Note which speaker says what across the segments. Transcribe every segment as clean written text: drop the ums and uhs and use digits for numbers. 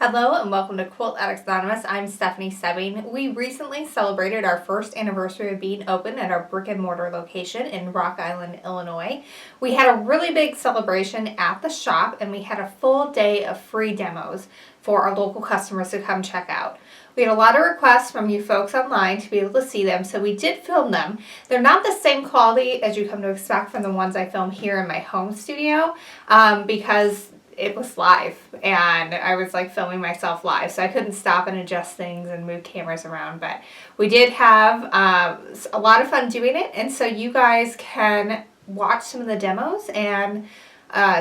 Speaker 1: Hello and welcome to Quilt Addicts Anonymous. I'm Stephanie Soebbing. We recently celebrated our first anniversary of being open at our brick and mortar location in Rock Island, Illinois. We had a really big celebration at the shop and we had a full day of free demos for our local customers to come check out. We had a lot of requests from you folks online to be able to see them, so we did film them. They're not the same quality as you come to expect from the ones I film here in my home studio because it was live and I was like filming myself live, so I couldn't stop and adjust things and move cameras around, but we did have a lot of fun doing it, and so you guys can watch some of the demos and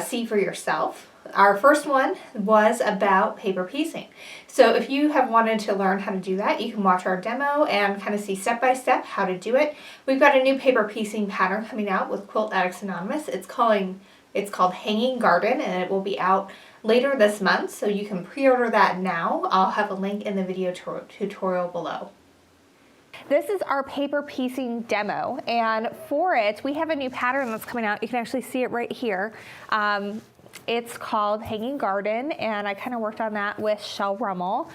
Speaker 1: see for yourself. Our first one was about paper piecing. So if you have wanted to learn how to do that, you can watch our demo and kind of see step by step how to do it. We've got a new paper piecing pattern coming out with Quilt Addicts Anonymous. It's called Hanging Garden, and it will be out later this month, so you can pre-order that now. I'll have a link in the video tutorial below. This is our paper piecing demo, and for it, we have a new pattern that's coming out. You can actually see it right here. It's called Hanging Garden, and I kind of worked on that with Shell Rummel.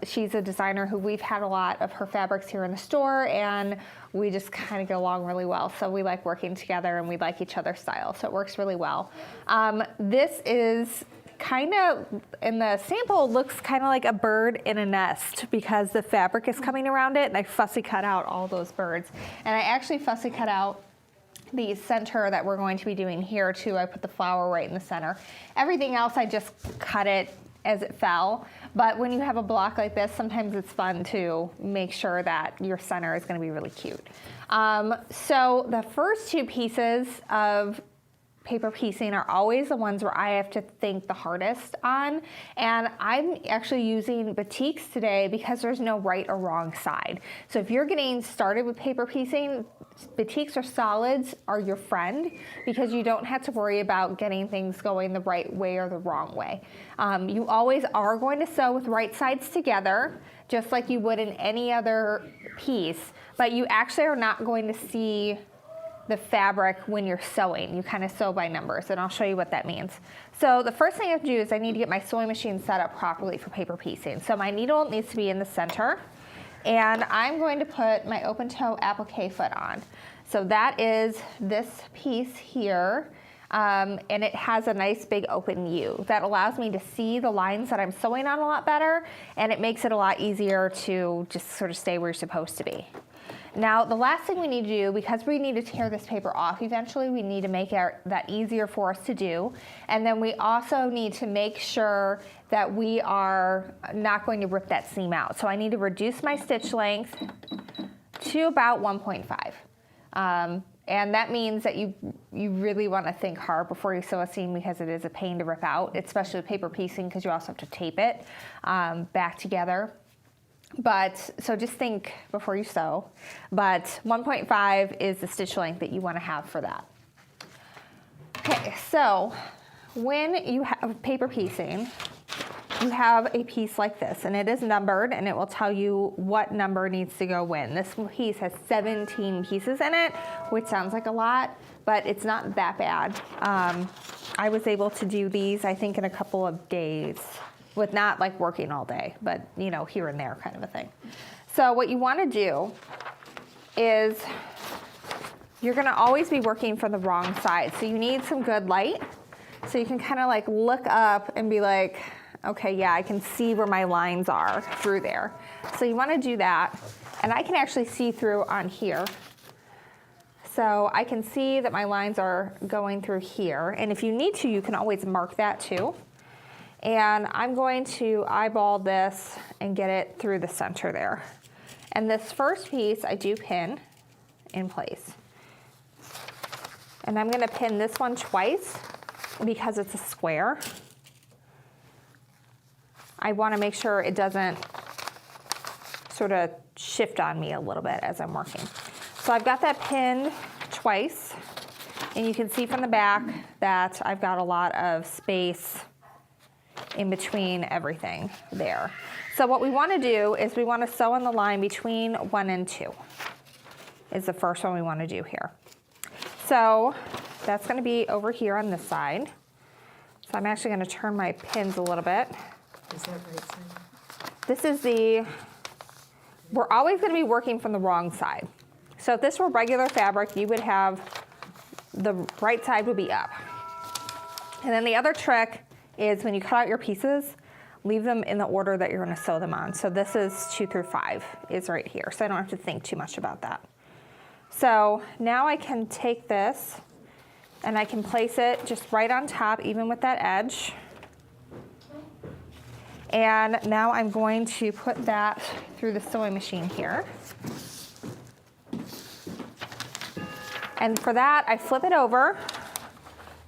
Speaker 1: She's a designer who we've had a lot of her fabrics here in the store, and we just kind of get along really well. So we like working together and we like each other's style, so it works really well. This is kind of, in the sample, looks kind of like a bird in a nest because the fabric is coming around it, and I fussy cut out all those birds. And I actually fussy cut out the center that we're going to be doing here too. I put the flower right in the center. Everything else I just cut it as it fell. But when you have a block like this, sometimes it's fun to make sure that your center is going to be really cute. So the first two pieces of paper piecing are always the ones where I have to think the hardest on, and I'm actually using batiks today because there's no right or wrong side. So if you're getting started with paper piecing, batiks or solids are your friend because you don't have to worry about getting things going the right way or the wrong way. You always are going to sew with right sides together, just like you would in any other piece, but you actually are not going to see the fabric when you're sewing. You kind of sew by numbers, and I'll show you what that means. So the first thing I have to do is I need to get my sewing machine set up properly for paper piecing. So my needle needs to be in the center, and I'm going to put my open toe applique foot on. So that is this piece here, and it has a nice big open U that allows me to see the lines that I'm sewing on a lot better, and it makes it a lot easier to just sort of stay where you're supposed to be. Now, the last thing we need to do, because we need to tear this paper off eventually, we need to make that easier for us to do. And then we also need to make sure that we are not going to rip that seam out. So I need to reduce my stitch length to about 1.5. And that means that you really want to think hard before you sew a seam because it is a pain to rip out, especially with paper piecing because you also have to tape it back together. But, so just think before you sew, but 1.5 is the stitch length that you want to have for that. Okay, so when you have paper piecing, you have a piece like this, and it is numbered, and it will tell you what number needs to go when. This piece has 17 pieces in it, which sounds like a lot, but it's not that bad. I was able to do these, I think, in a couple of days, with not like working all day, but you know, here and there kind of a thing. So what you want to do is you're going to always be working from the wrong side. So you need some good light. So you can kind of like look up and be like, okay, yeah, I can see where my lines are through there. So you want to do that. And I can actually see through on here. So I can see that my lines are going through here. And if you need to, you can always mark that too. And I'm going to eyeball this and get it through the center there. And this first piece I do pin in place. And I'm going to pin this one twice because it's a square. I want to make sure it doesn't sort of shift on me a little bit as I'm working. So I've got that pinned twice, and you can see from the back that I've got a lot of space in between everything there. So what we want to do is we want to sew on the line between 1 and 2 is the first one we want to do here. So that's going to be over here on this side. So I'm actually going to turn my pins a little bit
Speaker 2: Is that right side?
Speaker 3: This is we're always going to be working from the wrong side. So if this were regular fabric, you would have the right side would be up. And then the other trick is when you cut out your pieces, leave them in the order that you're going to sew them on. So this is 2 through 5 is right here. So I don't have to think too much about that. So now I can take this and I can place it just right on top, even with that edge. And now I'm going to put that through the sewing machine here. And for that, I flip it over.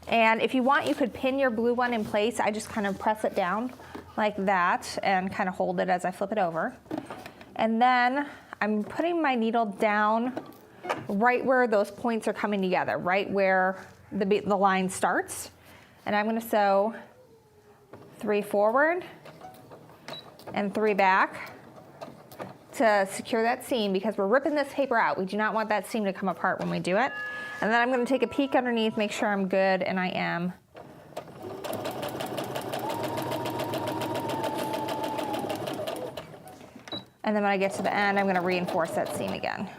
Speaker 3: And if you want, you could pin your blue one in place. I just kind of press it down like that and kind of hold it as I flip it over. And then I'm putting my needle down right where those points are coming together, right where the line starts. And I'm going to sew 3 forward and 3 back to secure that seam, because we're ripping this paper out. We do not want that seam to come apart when we do it. And then I'm going to take a peek underneath, make sure I'm good, and I am. And then when I get to the end, I'm going to reinforce that seam again.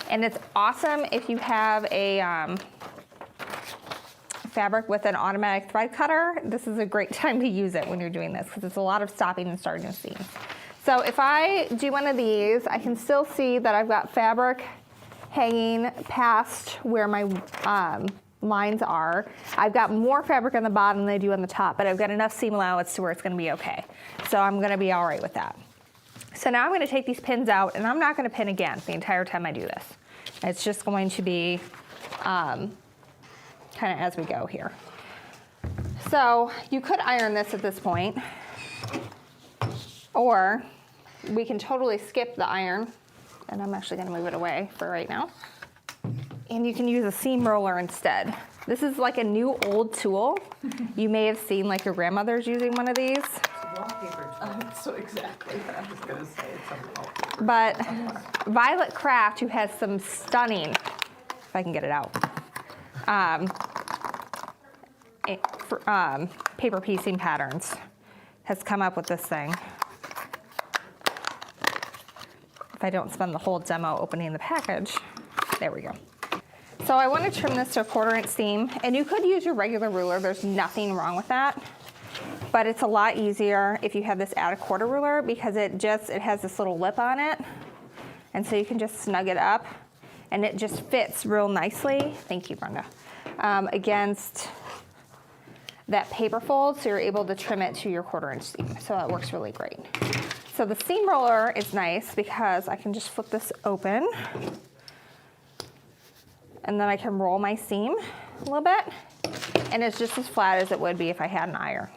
Speaker 3: And it's awesome if you have a fabric with an automatic thread cutter. This is a great time to use it when you're doing this, because it's a lot of stopping and starting of seams. So if I do one of these, I can still see that I've got fabric hanging past where my lines are. I've got more fabric on the bottom than I do on the top, but I've got enough seam allowance to where it's going to be okay. So I'm going to be all right with that. So now I'm going to take these pins out, and I'm not going to pin again the entire time I do this. It's just going to be kind of as we go here. So you could iron this at this point, or we can totally skip the iron, and I'm actually going to move it away for right now. And you can use a seam roller instead. This is like a new old tool. You may have seen like your grandmother's using one of these.
Speaker 2: Wallpaper. So exactly what I was going to say. It's a wallpaper.
Speaker 3: But Violet Craft, who has some stunning, if I can get it out, paper piecing patterns, has come up with this thing. If I don't spend the whole demo opening the package, there we go. So I want to trim this to a 1/4 inch seam, and you could use your regular ruler. There's nothing wrong with that, but it's a lot easier if you have this at a 1/4 ruler, because it has this little lip on it, and so you can just snug it up, and it just fits real nicely. Thank you, Brenda. Against that paper fold, so you're able to trim it to your 1/4 inch seam. So that works really great. So the seam roller is nice because I can just flip this open, and then I can roll my seam a little bit, and it's just as flat as it would be if I had an iron.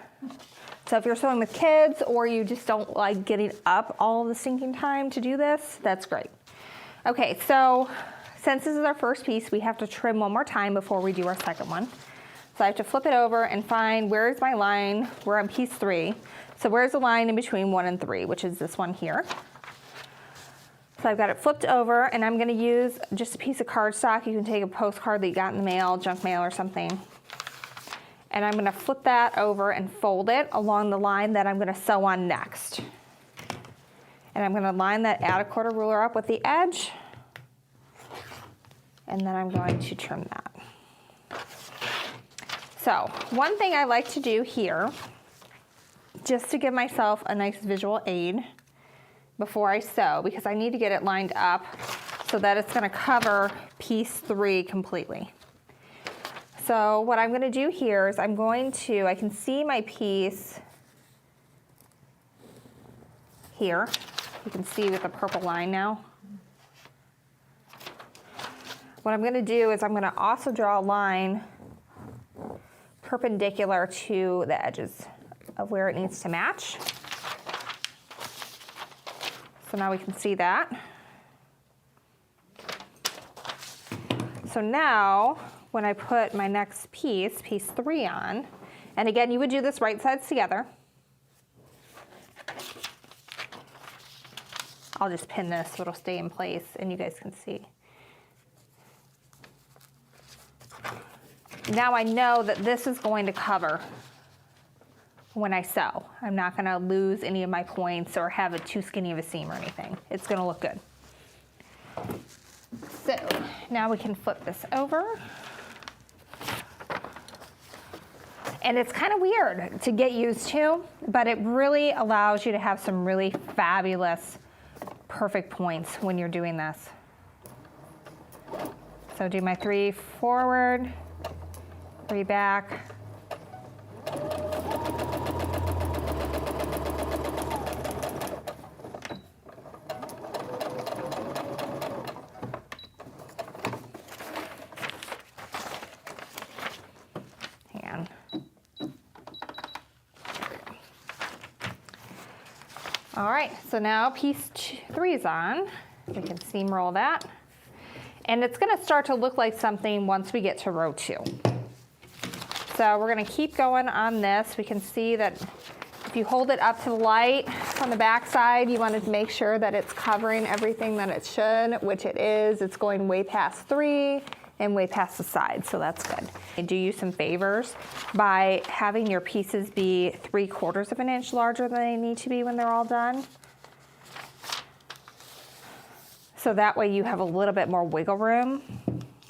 Speaker 3: So if you're sewing with kids, or you just don't like getting up all the stinking time to do this, that's great. Okay, so since this is our first piece, we have to trim one more time before we do our second one. So I have to flip it over and find where's my line. We're on piece 3. So where's the line in between 1 and 3, which is this one here. So I've got it flipped over, and I'm going to use just a piece of cardstock. You can take a postcard that you got in the mail, junk mail or something. And I'm going to flip that over and fold it along the line that I'm going to sew on next. And I'm going to line that at a 1/4 ruler up with the edge. And then I'm going to trim that. So one thing I like to do here, just to give myself a nice visual aid before I sew, because I need to get it lined up so that it's going to cover piece 3 completely. So what I'm going to do here is I can see my piece here. You can see with the purple line now. What I'm going to do is I'm going to also draw a line perpendicular to the edges of where it needs to match. So now we can see that. So now when I put my next piece, piece 3 on, and again, you would do this right sides together. I'll just pin this so it'll stay in place and you guys can see. Now I know that this is going to cover when I sew. I'm not gonna lose any of my points or have it too skinny of a seam or anything. It's gonna look good. So now we can flip this over. And it's kind of weird to get used to, but it really allows you to have some really fabulous, perfect points when you're doing this. So do my 3 forward, 3 back. Hang on. All right, so now piece 3 is on. We can seam roll that. And it's gonna start to look like something once we get to row 2. So we're gonna keep going on this. We can see that if you hold it up to the light on the back side, you want to make sure that it's covering everything that it should, which it is. It's going way past 3 and way past the side, so that's good. I do you some favors by having your pieces be 3/4 of an inch larger than they need to be when they're all done. So that way you have a little bit more wiggle room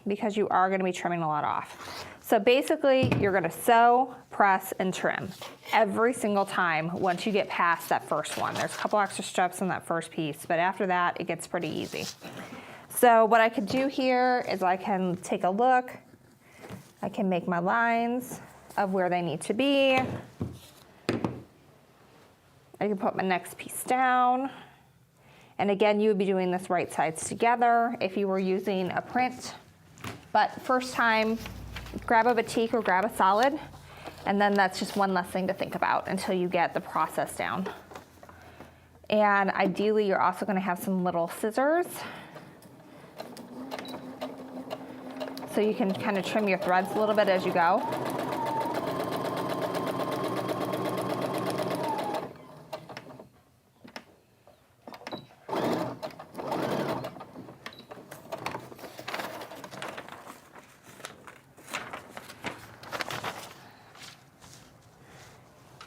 Speaker 3: because you are going to be trimming a lot off. So basically you're going to sew, press, and trim every single time once you get past that first one. There's a couple extra steps in that first piece, but after that it gets pretty easy. So what I could do here is I can take a look. I can make my lines of where they need to be. I can put my next piece down. And again, you would be doing this right sides together if you were using a print. But first time, grab a batik or grab a solid, and then that's just one less thing to think about until you get the process down. And ideally, you're also gonna have some little scissors, so you can kind of trim your threads a little bit as you go.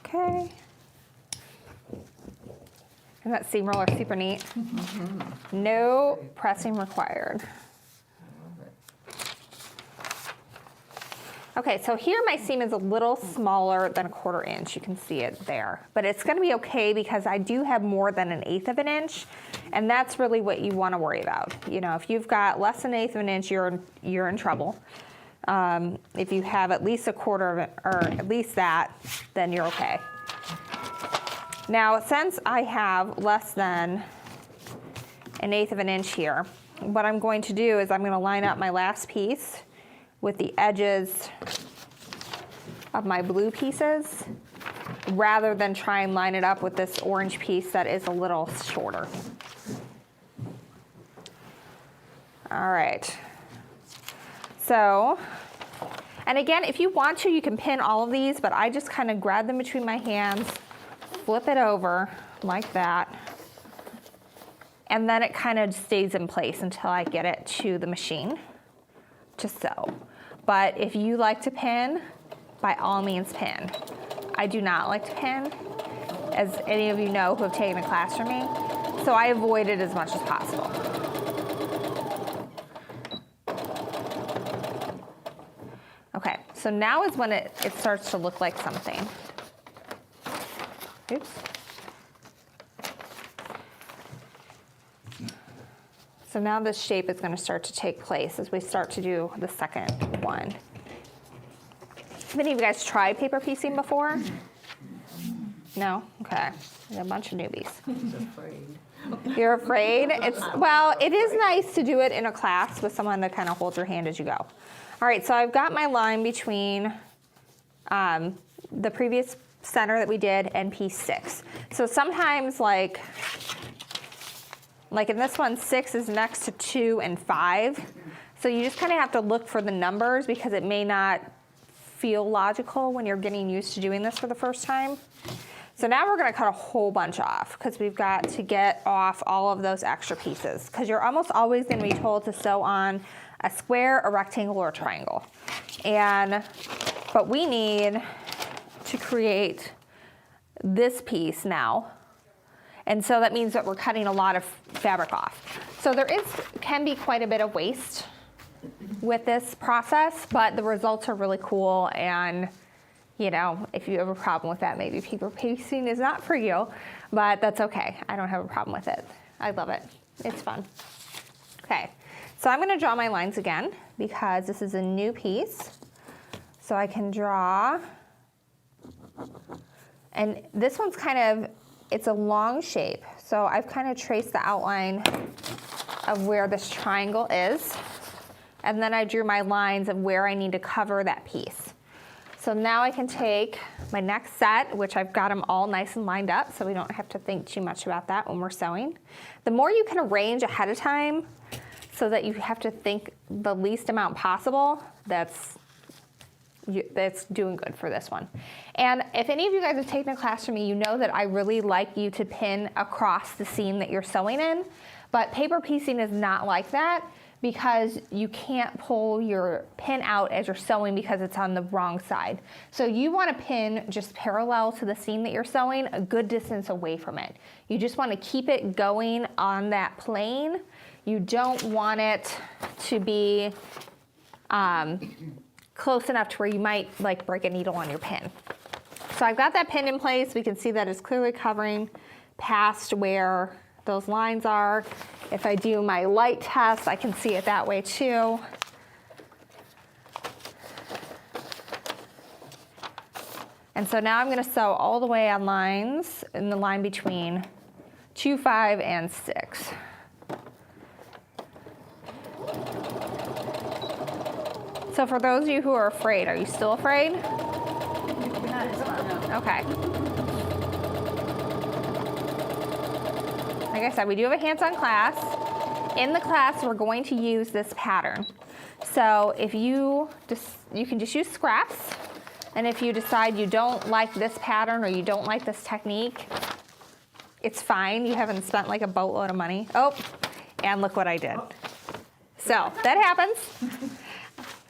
Speaker 3: Okay. Isn't that seam roller super neat? Mm-hmm. No pressing required. Okay, so here my seam is a little smaller than 1/4 inch. You can see it there, but it's gonna be okay because I do have more than 1/8 of an inch, and that's really what you wanna worry about. You know, if you've got less than 1/8 of an inch, you're in trouble. If you have at least 1/4 of it, or at least that, then you're okay. Now, since I have less than 1/8 of an inch here, what I'm going to do is I'm gonna line up my last piece with the edges of my blue pieces rather than try and line it up with this orange piece that is a little shorter. All right. So, and again, if you want to, you can pin all of these, but I just kind of grab them between my hands, flip it over like that, and then it kind of stays in place until I get it to the machine to sew. But if you like to pin, by all means pin. I do not like to pin, as any of you know who have taken a class from me, so I avoid it as much as possible. Okay, so now is when it starts to look like something. Oops. So now this shape is going to start to take place as we start to do the second one. Have any of you guys tried paper piecing before? No? Okay. You're a bunch of newbies.
Speaker 2: I'm afraid.
Speaker 3: You're afraid? Well, it is nice to do it in a class with someone that kind of holds your hand as you go. All right, so I've got my line between the previous center that we did and piece 6. So sometimes like in this one, 6 is next to 2 and 5. So you just kind of have to look for the numbers because it may not feel logical when you're getting used to doing this for the first time. So now we're gonna cut a whole bunch off because we've got to get off all of those extra pieces because you're almost always gonna be told to sew on a square, a rectangle, or a triangle. But we need to create this piece now. And so that means that we're cutting a lot of fabric off. So there can be quite a bit of waste with this process, but the results are really cool. And you know, if you have a problem with that, maybe paper pasting is not for you, but that's okay. I don't have a problem with it. I love it. It's fun. Okay, so I'm gonna draw my lines again because this is a new piece. So I can draw, and this one's kind of, it's a long shape. So I've kind of traced the outline of where this triangle is. And then I drew my lines of where I need to cover that piece. So now I can take my next set, which I've got them all nice and lined up, so we don't have to think too much about that when we're sewing. The more you can arrange ahead of time so that you have to think the least amount possible, that's doing good for this one. And if any of you guys have taken a class from me, you know that I really like you to pin across the seam that you're sewing in, but paper piecing is not like that, because you can't pull your pin out as you're sewing because it's on the wrong side. So you want to pin just parallel to the seam that you're sewing, a good distance away from it. You just want to keep it going on that plane. You don't want it to be close enough to where you might like break a needle on your pin. So I've got that pin in place. We can see that it's clearly covering past where those lines are. If I do my light test, I can see it that way too. And so now I'm going to sew all the way on lines in the line between 2, 5, and 6. So for those of you who are afraid, are you still afraid? Okay. Like I said, we do have a hands-on class. In the class, we're going to use this pattern. So if you can just use scraps, and if you decide you don't like this pattern or you don't like this technique, it's fine. You haven't spent like a boatload of money. Oh, and look what I did. So that happens.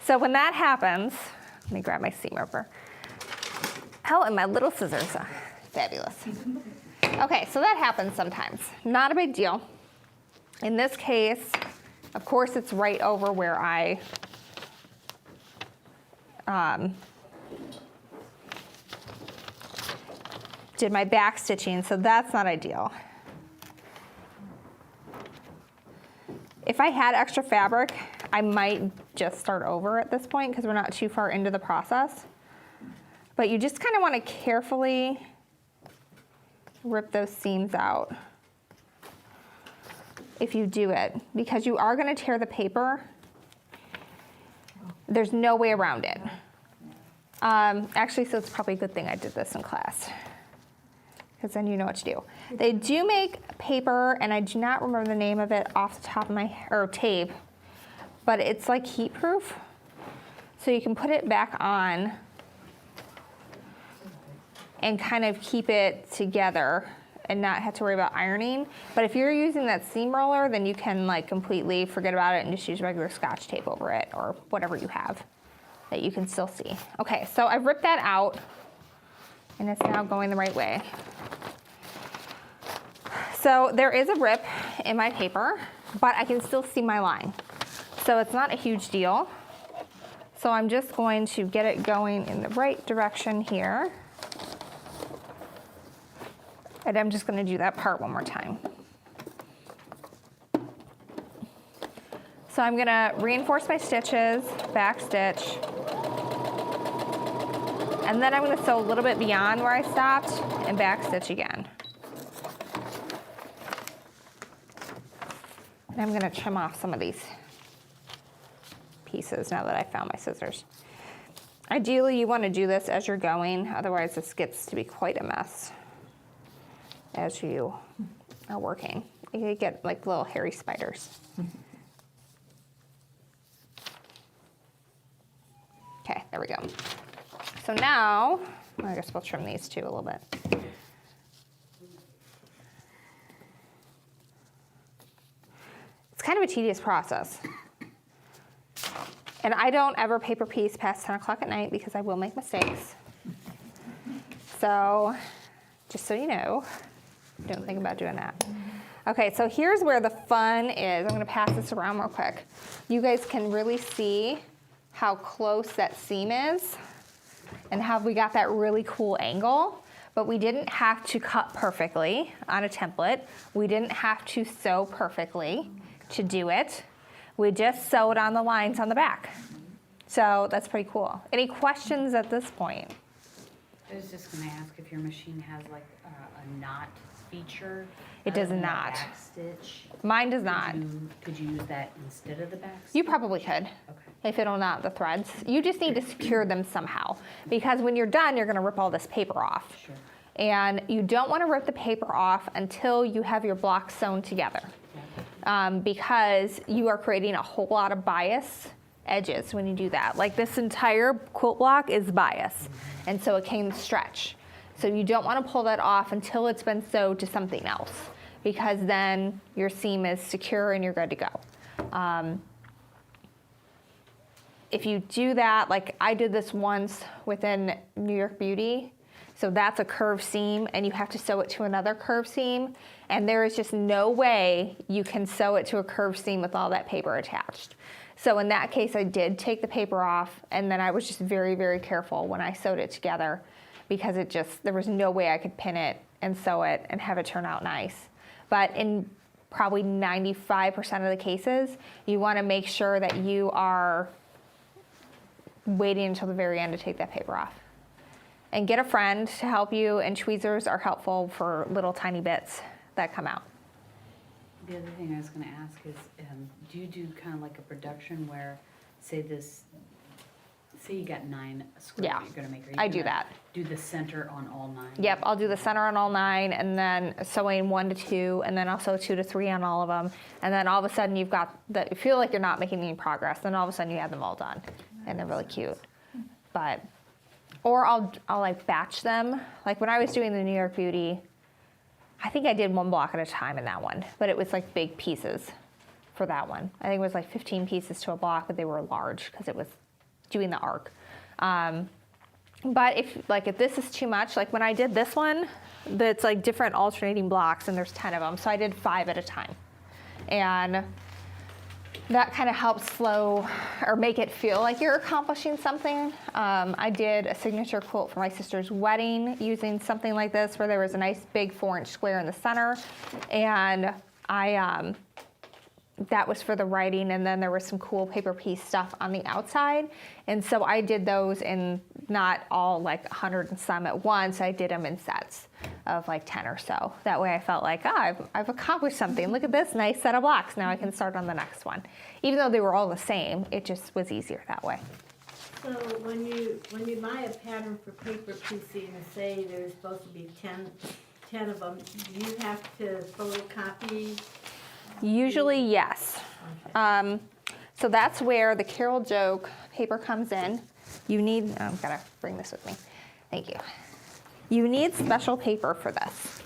Speaker 3: So when that happens, let me grab my seam ripper. Oh, and my little scissors. Fabulous. Okay, so that happens sometimes. Not a big deal. In this case, of course, it's right over where I did my back stitching, so that's not ideal. If I had extra fabric, I might just start over at this point because we're not too far into the process. But you just kind of want to carefully rip those seams out if you do it, because you are going to tear the paper. There's no way around it. Actually, so it's probably a good thing I did this in class, because then you know what to do. They do make paper, and I do not remember the name of it off the top of my, or tape, but it's like heat proof. So you can put it back on and kind of keep it together and not have to worry about ironing. But if you're using that seam roller, then you can like completely forget about it and just use regular Scotch tape over it or whatever you have that you can still see. Okay, so I've ripped that out and it's now going the right way. So there is a rip in my paper, but I can still see my line. So it's not a huge deal. So I'm just going to get it going in the right direction here. And I'm just going to do that part one more time. So I'm going to reinforce my stitches, back stitch, and then I'm going to sew a little bit beyond where I stopped and back stitch again. And I'm going to trim off some of these pieces now that I found my scissors. Ideally, you want to do this as you're going, otherwise this gets to be quite a mess as you are working. You get like little hairy spiders. Okay, there we go. So now, I guess we'll trim these too a little bit. It's kind of a tedious process. And I don't ever paper piece past 10 o'clock at night because I will make mistakes. So just so you know. Don't think about doing that. Okay, so here's where the fun is. I'm gonna pass this around real quick. You guys can really see how close that seam is and how we got that really cool angle, but we didn't have to cut perfectly on a template. We didn't have to sew perfectly to do it. We just sewed on the lines on the back. So that's pretty cool. Any questions at this point?
Speaker 4: I was just gonna ask if your machine has like a knot feature.
Speaker 3: It does
Speaker 4: other than the
Speaker 3: not.
Speaker 4: Back stitch.
Speaker 3: Mine does not.
Speaker 4: Could you use that instead of the back stitch?
Speaker 3: You probably could,
Speaker 4: Okay.
Speaker 3: if it'll knot the threads. You just need to secure them somehow, because when you're done, you're gonna rip all this paper off.
Speaker 4: Sure.
Speaker 3: And you don't wanna rip the paper off until you have your blocks sewn together. Because you are creating a whole lot of bias edges when you do that. Like this entire quilt block is bias, and so it can stretch. So you don't want to pull that off until it's been sewed to something else, because then your seam is secure and you're good to go. If you do that, like I did this once within New York Beauty, so that's a curved seam and you have to sew it to another curved seam, and there is just no way you can sew it to a curved seam with all that paper attached. So in that case, I did take the paper off, and then I was just very, very careful when I sewed it together, because there was no way I could pin it and sew it and have it turn out nice. But in probably 95% of the cases, you wanna make sure that you are waiting until the very end to take that paper off. And get a friend to help you, and tweezers are helpful for little tiny bits that come out.
Speaker 4: The other thing I was gonna ask is, do you do kind of like a production where, say you got 9 squares
Speaker 3: Yeah,
Speaker 4: you're gonna make? Are you
Speaker 3: I do
Speaker 4: gonna
Speaker 3: that.
Speaker 4: Do the center on all 9?
Speaker 3: Yep, I'll do the center on all 9, and then sewing 1 to 2, and then I'll sew 2 to 3 on all of them. And then all of a sudden you feel like you're not making any progress, then all of a sudden you have them all done. And they're really cute. Or I'll like batch them. Like when I was doing the New York Beauty, I think I did 1 block at a time in that one, but it was like big pieces for that one. I think it was like 15 pieces to a block, but they were large because it was doing the arc. But if this is too much, like when I did this one, that's like different alternating blocks, and there's 10 of them, so I did 5 at a time. And that kind of helps slow or make it feel like you're accomplishing something. I did a signature quilt for my sister's wedding using something like this, where there was a nice big 4-inch square in the center, and that was for the writing, and then there was some cool paper piece stuff on the outside. And so I did those in not all like 100 and some at once. I did them in sets of like 10 or so. That way I felt like, I've accomplished something. Look at this nice set of blocks. Now I can start on the next one. Even though they were all the same, it just was easier that way.
Speaker 5: So when you buy a pattern for paper piecing, and say there's supposed to be 10 of them, do you have to photocopy?
Speaker 3: Usually, yes. So that's where the Carol Joke paper comes in. You need, I've got to bring this with me. Thank you. You need special paper for this.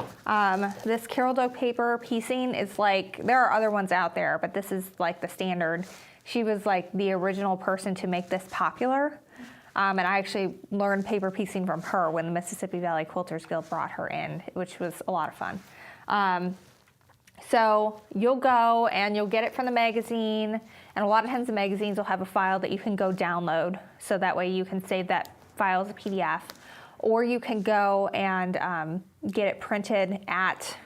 Speaker 3: This Carol Joke paper piecing is like, there are other ones out there, but this is like the standard. She was like the original person to make this popular. And I actually learned paper piecing from her when the Mississippi Valley Quilters Guild brought her in, which was a lot of fun. So you'll go and you'll get it from the magazine, and a lot of times the magazines will have a file that you can go download, so that way you can save that file as a PDF, or you can go and get it printed at,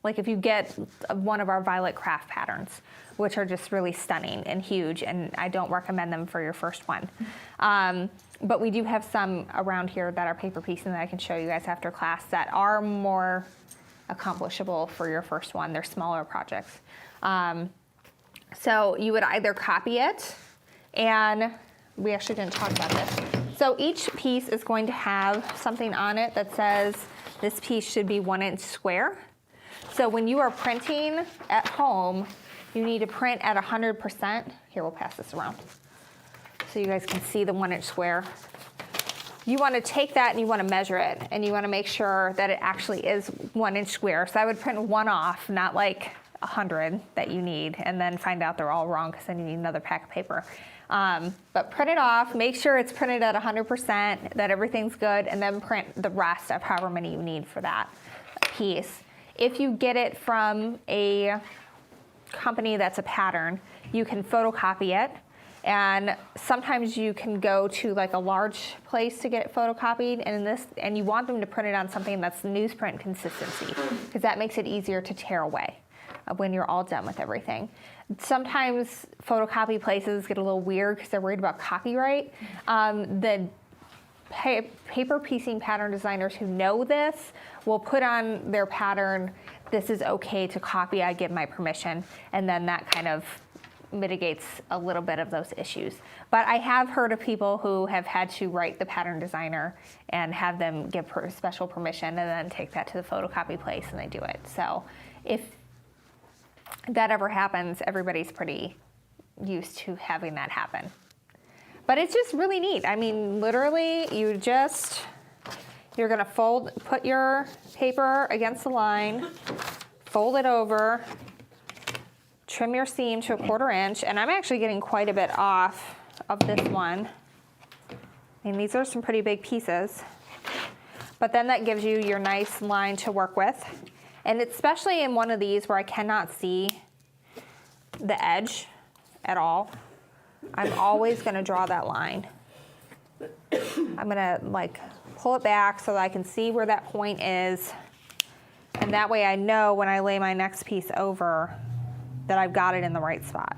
Speaker 3: like if you get one of our Violet Craft patterns, which are just really stunning and huge, and I don't recommend them for your first one. But we do have some around here that are paper piecing that I can show you guys after class that are more accomplishable for your first one. They're smaller projects. So you would either copy it, and we actually didn't talk about this. So each piece is going to have something on it that says this piece should be 1 inch square. So when you are printing at home, you need to print at 100%. Here, we'll pass this around so you guys can see the 1 inch square. You want to take that and you want to measure it, and you want to make sure that it actually is 1 inch square. So I would print 1 off, not like 100 that you need, and then find out they're all wrong, because then you need another pack of paper. But print it off, make sure it's printed at 100%, that everything's good, and then print the rest of however many you need for that piece. If you get it from a company that's a pattern, you can photocopy it. And sometimes you can go to like a large place to get it photocopied, and you want them to print it on something that's newsprint consistency, because that makes it easier to tear away when you're all done with everything. Sometimes photocopy places get a little weird because they're worried about copyright. The paper piecing pattern designers who know this will put on their pattern, "This is okay to copy, I give my permission," and then that kind of mitigates a little bit of those issues. But I have heard of people who have had to write the pattern designer and have them give special permission and then take that to the photocopy place and they do it. So if that ever happens, everybody's pretty used to having that happen. But it's just really neat. I mean, literally, you're gonna put your paper against the line, fold it over, trim your seam to 1/4 inch, and I'm actually getting quite a bit off of this one. And these are some pretty big pieces. But then that gives you your nice line to work with. And especially in one of these where I cannot see the edge at all, I'm always gonna draw that line. I'm gonna like pull it back so that I can see where that point is. And that way I know when I lay my next piece over that I've got it in the right spot.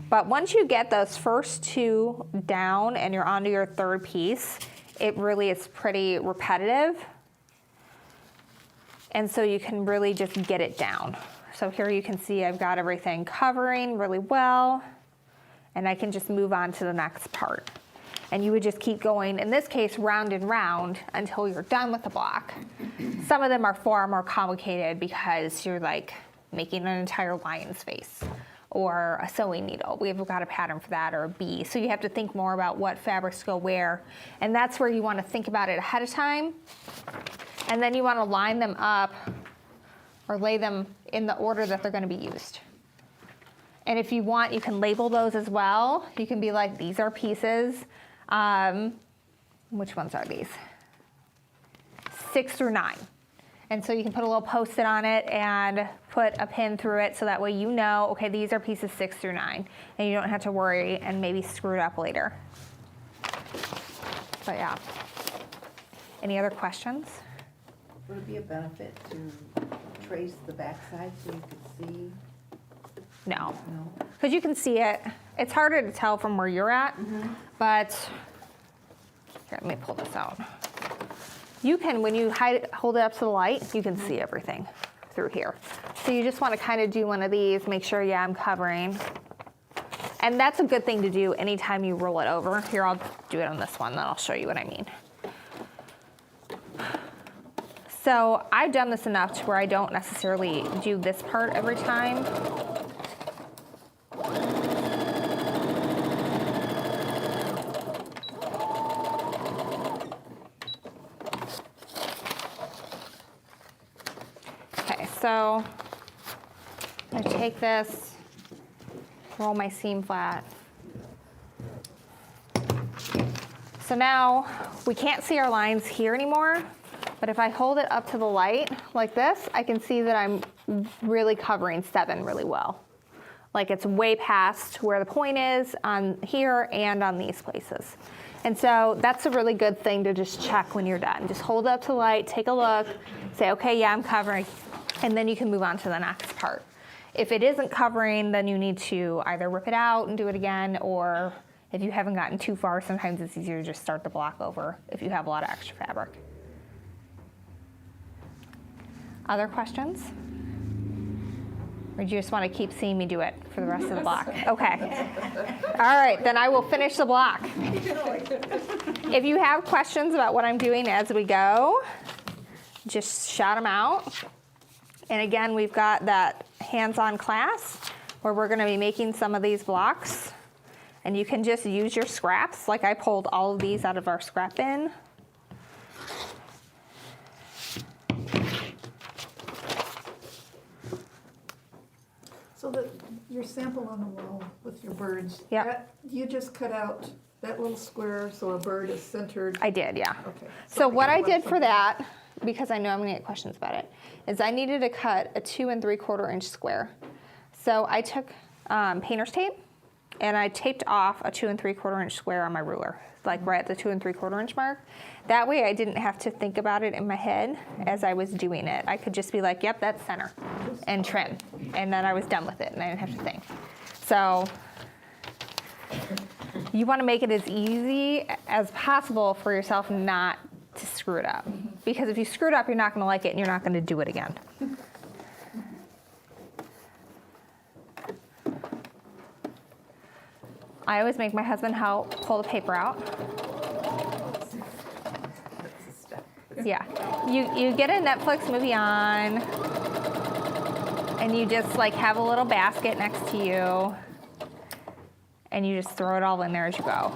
Speaker 3: But once you get those first 2 down and you're onto your 3rd piece, it really is pretty repetitive. And so you can really just get it down. So here you can see I've got everything covering really well, and I can just move on to the next part. And you would just keep going, in this case, round and round until you're done with the block. Some of them are far more complicated because you're like making an entire lion's face or a sewing needle. We've got a pattern for that, or a bee. So you have to think more about what fabrics go where. And that's where you want to think about it ahead of time. And then you want to line them up or lay them in the order that they're going to be used. And if you want, you can label those as well. You can be like, these are pieces. Which ones are these? 6 through 9. And so you can put a little Post-it on it and put a pin through it so that way you know, okay, these are pieces 6 through 9. And you don't have to worry and maybe screw it up later. But yeah. Any other questions?
Speaker 2: Would it be a benefit to trace the backside so you could see?
Speaker 3: No.
Speaker 2: No?
Speaker 3: Because you can see it. It's harder to tell from where you're at, but here, let me pull this out. You can, when you hold it up to the light, you can see everything through here. So you just want to kind of do one of these, make sure, yeah, I'm covering. And that's a good thing to do anytime you roll it over. Here, I'll do it on this one, then I'll show you what I mean. So I've done this enough to where I don't necessarily do this part every time. Okay, so I take this, roll my seam flat. So now we can't see our lines here anymore, but if I hold it up to the light like this, I can see that I'm really covering 7 really well. Like it's way past where the point is on here and on these places. And so that's a really good thing to just check when you're done. Just hold it up to the light, take a look, say, okay, yeah, I'm covering, and then you can move on to the next part. If it isn't covering, then you need to either rip it out and do it again, or if you haven't gotten too far, sometimes it's easier to just start the block over if you have a lot of extra fabric. Other questions? Or do you just want to keep seeing me do it for the rest of the block? Okay. All right, then I will finish the block. If you have questions about what I'm doing as we go, just shout them out. And again, we've got that hands-on class where we're going to be making some of these blocks. And you can just use your scraps. Like I pulled all of these out of our scrap bin.
Speaker 2: So
Speaker 6: So that your sample on the wall with your birds.
Speaker 3: Yep.
Speaker 6: You just cut out that little square so a bird is centered.
Speaker 3: I did, yeah.
Speaker 6: Okay.
Speaker 3: So
Speaker 6: I
Speaker 3: what
Speaker 6: can
Speaker 3: I
Speaker 6: go
Speaker 3: did
Speaker 6: from
Speaker 3: for
Speaker 6: there.
Speaker 3: that, because I know I'm gonna get questions about it, is I needed to cut a 2 3/4 inch square. So I took painter's tape and I taped off a 2 3/4 inch square on my ruler, like right at the 2 3/4 inch mark. That way I didn't have to think about it in my head as I was doing it. I could just be like, yep, that's center, and trim. And then I was done with it and I didn't have to think. So you want to make it as easy as possible for yourself not to screw it up. Because if you screw it up, you're not going to like it and you're not going to do it again. I always make my husband help pull the paper out.
Speaker 2: That's the stuff.
Speaker 3: Yeah. You get a Netflix movie on and you just like have a little basket next to you and you just throw it all in there as you go.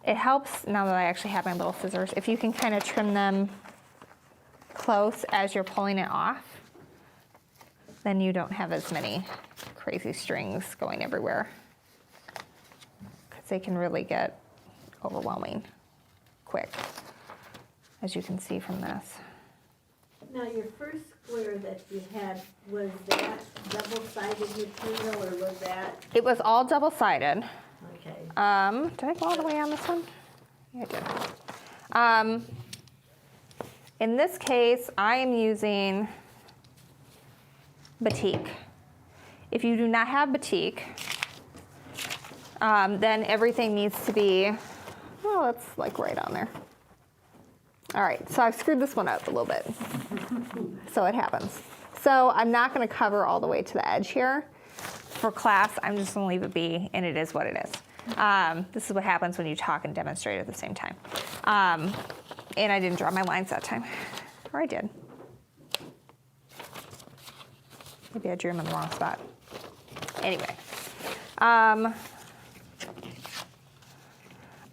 Speaker 3: It helps, now that I actually have my little scissors, if you can kind of trim them close as you're pulling it off, then you don't have as many crazy strings going everywhere, because they can really get overwhelming quick, as you can see from this.
Speaker 5: Now, your first square that you had, was that double-sided material, or was that,
Speaker 3: It was all double-sided.
Speaker 5: okay?
Speaker 3: Did I go all the way on this one? Yeah, I did. In this case, I am using batik. If you do not have batik, then everything needs to be, oh, it's like right on there. All right, so I've screwed this one up a little bit. So it happens. So I'm not gonna cover all the way to the edge here. For class, I'm just gonna leave it be, and it is what it is. This is what happens when you talk and demonstrate at the same time. And I didn't draw my lines that time, or I did. Maybe I drew them in the wrong spot. Anyway.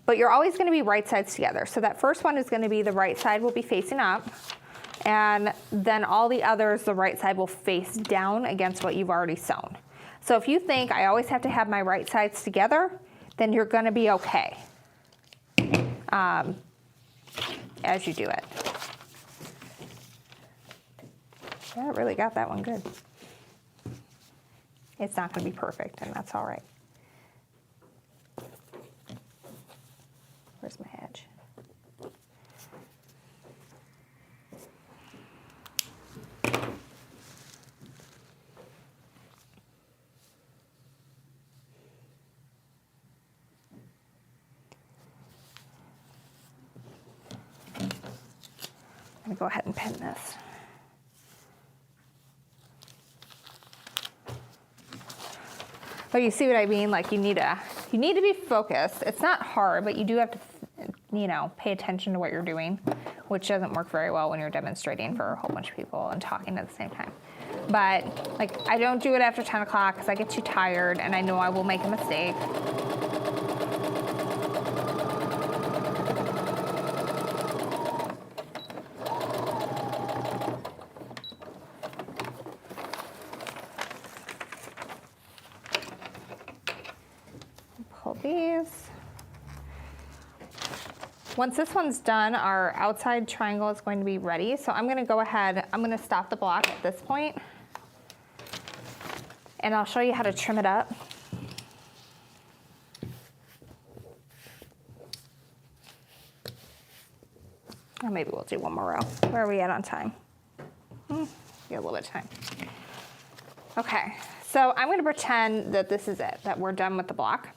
Speaker 3: But you're always gonna be right sides together. So that first one is gonna be the right side will be facing up, and then all the others, the right side will face down against what you've already sewn. So if you think I always have to have my right sides together, then you're gonna be okay as you do it. Yeah, I really got that one good. It's not gonna be perfect, and that's all right. Where's my edge? I'm gonna go ahead and pin this. But you see what I mean? Like you need to be focused. It's not hard, but you do have to, pay attention to what you're doing, which doesn't work very well when you're demonstrating for a whole bunch of people and talking at the same time. But like, I don't do it after 10 o'clock because I get too tired and I know I will make a mistake. Pull these. Once this one's done, our outside triangle is going to be ready. So I'm gonna go ahead, I'm gonna stop the block at this point, and I'll show you how to trim it up. Or maybe we'll do one more row. Where are we at on time? Get a little bit of time. Okay, so I'm gonna pretend that this is it, that we're done with the block.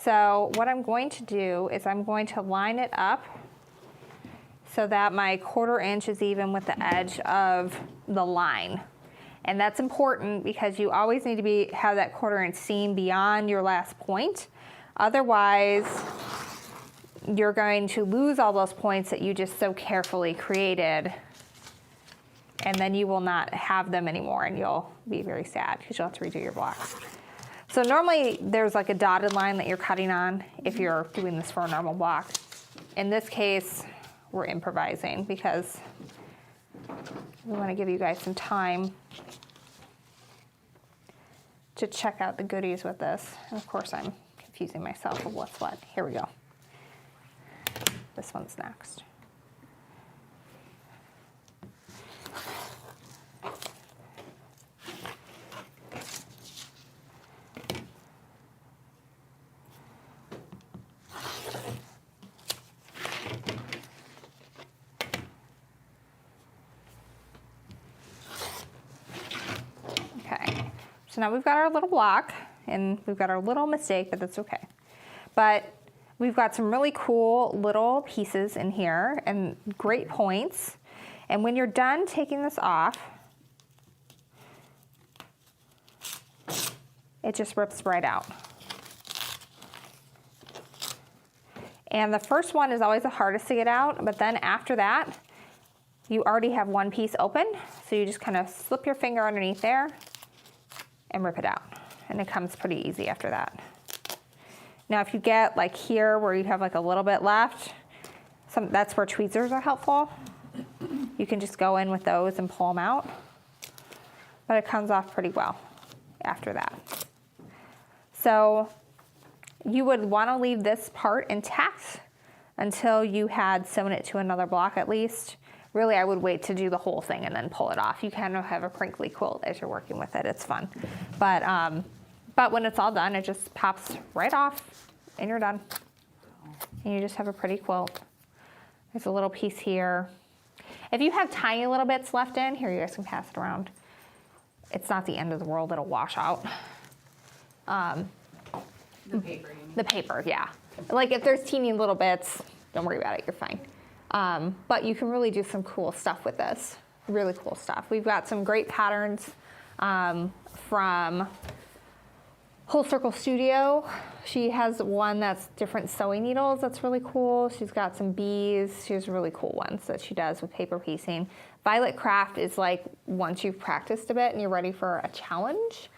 Speaker 3: So what I'm going to do is I'm going to line it up so that my 1/4 inch is even with the edge of the line. And that's important because you always need to have that 1/4 inch seam beyond your last point. Otherwise, you're going to lose all those points that you just so carefully created, and then you will not have them anymore and you'll be very sad because you'll have to redo your block. So normally there's like a dotted line that you're cutting on if you're doing this for a normal block. In this case, we're improvising because we want to give you guys some time to check out the goodies with this. And of course, I'm confusing myself of what's what. Here we go. This one's next. Okay, so now we've got our little block and we've got our little mistake, but that's okay. But we've got some really cool little pieces in here and great points. And when you're done taking this off, it just rips right out. And the first one is always the hardest to get out, but then after that, you already have one piece open. So you just kind of slip your finger underneath there and rip it out. And it comes pretty easy after that. Now, if you get like here where you have like a little bit left, that's where tweezers are helpful. You can just go in with those and pull them out. But it comes off pretty well after that. So you would want to leave this part intact until you had sewn it to another block at least. Really, I would wait to do the whole thing and then pull it off. You kind of have a crinkly quilt as you're working with it. It's fun. But when it's all done, it just pops right off and you're done. And you just have a pretty quilt. There's a little piece here. If you have tiny little bits left in, here you guys can pass it around. It's not the end of the world, it'll wash out.
Speaker 4: The paper, you mean?
Speaker 3: The paper, yeah. Like if there's teeny little bits, don't worry about it, you're fine. But you can really do some cool stuff with this. Really cool stuff. We've got some great patterns from Whole Circle Studio. She has one that's different sewing needles that's really cool. She's got some bees. She has really cool ones that she does with paper piecing. Violet Craft is like once you've practiced a bit and you're ready for a challenge.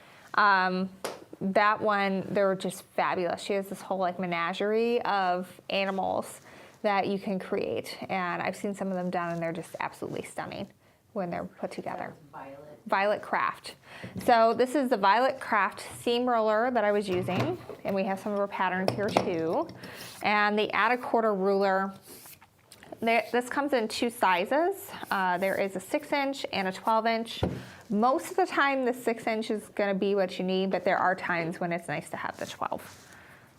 Speaker 3: That one, they're just fabulous. She has this whole like menagerie of animals that you can create. And I've seen some of them done and they're just absolutely stunning when they're put together. Violet Craft. So this is the Violet Craft seam roller that I was using. And we have some of her patterns here too. And the add a quarter ruler. This comes in two sizes. There is a 6-inch and a 12-inch. Most of the time the 6-inch is gonna be what you need, but there are times when it's nice to have the 12.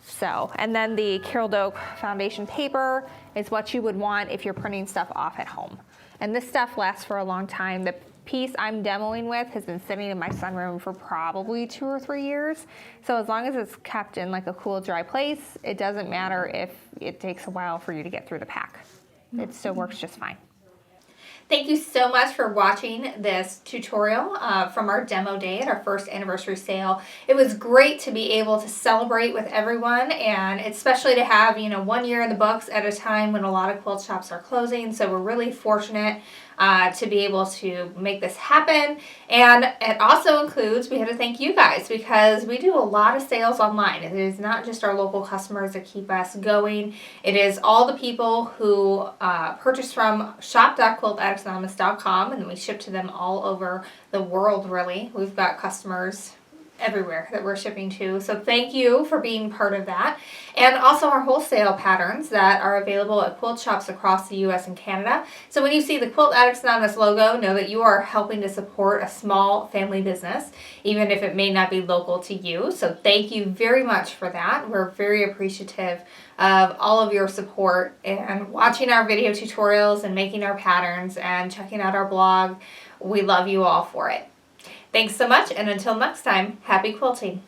Speaker 3: So, and then the Carol Doak foundation paper is what you would want if you're printing stuff off at home. And this stuff lasts for a long time. The piece I'm demoing with has been sitting in my sunroom for probably 2 or 3 years. So as long as it's kept in like a cool, dry place, it doesn't matter if it takes a while for you to get through the pack. It still works just fine.
Speaker 1: Thank you so much for watching this tutorial from our demo day at our first anniversary sale. It was great to be able to celebrate with everyone, and especially to have 1 year in the books at a time when a lot of quilt shops are closing. So we're really fortunate to be able to make this happen. And it also includes, we had to thank you guys because we do a lot of sales online. It is not just our local customers that keep us going. It is all the people who purchase from shop.quiltaddictsanonymous.com, and we ship to them all over the world, really. We've got customers everywhere that we're shipping to. So thank you for being part of that. And also our wholesale patterns that are available at quilt shops across the US and Canada. So when you see the Quilt Addicts Anonymous logo, know that you are helping to support a small family business, even if it may not be local to you. So thank you very much for that. We're very appreciative of all of your support and watching our video tutorials and making our patterns and checking out our blog. We love you all for it. Thanks so much, and until next time, happy quilting.